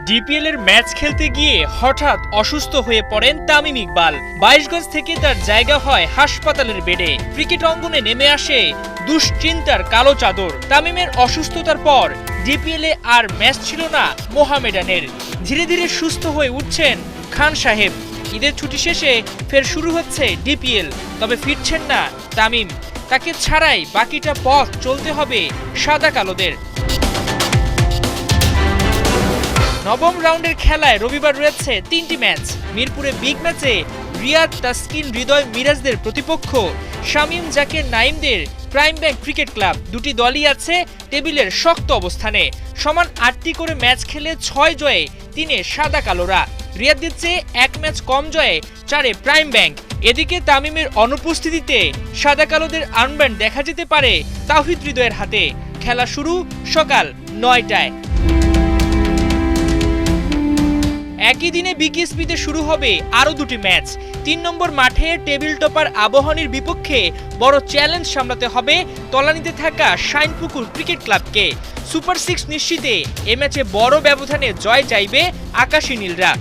DPL এর match খেলতে গিয়ে হঠাৎ অসুস্থ হয়ে পড়েন তামিম ইকবাল। 22 গজ থেকে তার জায়গা হয় হাসপাতালের বেডে। ক্রিকেট অঙ্গনে নেমে আসে দুশ্চিন্তার কালো চাদর। তামিমের অসুস্থতার পর ডিপিএল এ আর ম্যাচ ছিল না মোহামেডানের। ধীরে ধীরে সুস্থ হয়ে উঠছেন খান সাহেব। ঈদের ছুটি শেষে ফের শুরু হচ্ছে ডিপিএল, তবে ফিরছেন না তামিম। তাকে ছাড়াই বাকিটা পথ চলতে হবে সাদা কালোদের। নবম রাউন্ডের খেলায় রবিবার রয়েছে 3টি ম্যাচ। মিরপুরে বিগ ম্যাচে রিয়াদ, তাসকিন, হৃদয়, মিরাজদের প্রতিপক্ষ শামীম, জাকের, নাইমদের প্রাইম ব্যাংক ক্রিকেট ক্লাব। দুটি দলই আছে টেবিলের শক্ত অবস্থানে। সমান 8টি করে ম্যাচ খেলে 6 জয়ে 3-এ সাদা কালোরা। রিয়াদ দিচ্ছে 1 ম্যাচ কম জয়ে 4-এ প্রাইম ব্যাংক। এদিকে তামিমের অনুপস্থিতিতে সাদা কালোদের আর্মব্যান্ড দেখা যেতে পারে তাওহিদ হৃদয়ের হাতে। খেলা শুরু সকাল 9টায়। একই দিনে বিকেএসপিতে শুরু হবে আরও 2টি ম্যাচ। 3 নম্বর মাঠে টেবিল টপার আবাহনীর বিপক্ষে বড় চ্যালেঞ্জ সামলাতে হবে তলানিতে থাকা শাইনপুকুর ক্রিকেট ক্লাবকে। সুপার 6 নিশ্চিতে এ ম্যাচে বড় ব্যবধানে জয় চাইবে আকাশী নীলরা।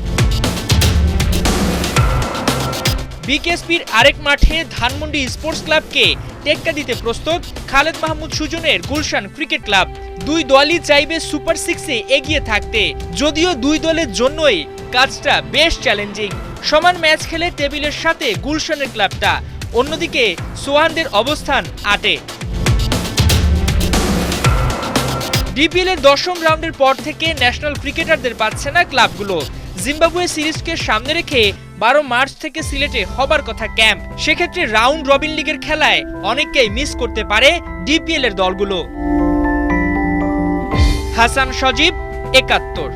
বিকেএসপির আরেক মাঠে ধানমন্ডি স্পোর্টস ক্লাবকে টেক্কা দিতে প্রস্তুত খালেদ মাহমুদ সুজনের গুলশান ক্রিকেট ক্লাব। দুই দলই চাইবে সুপার 6-এ এগিয়ে থাকতে, যদিও দুই দলের জন্যই কাজটা বেশ চ্যালেঞ্জিং। সমান ম্যাচ খেলে টেবিলের সাথে গুলশানের ক্লাবটা, অন্যদিকে সোহানদের অবস্থান 8-এ। ডিপিএল এর 10ম রাউন্ডের পর থেকে ন্যাশনাল ক্রিকেটারদের পাচ্ছে না ক্লাবগুলো। জিম্বাবুয়ে সিরিজকে সামনে রেখে 12 মার্চ থেকে সিলেটে হবার কথা ক্যাম্প। সেক্ষেত্রে রাউন্ড রবিন লিগের খেলায় অনেককেই মিস করতে পারে ডিপিএল এর দলগুলো। হাসান সজীব, 71।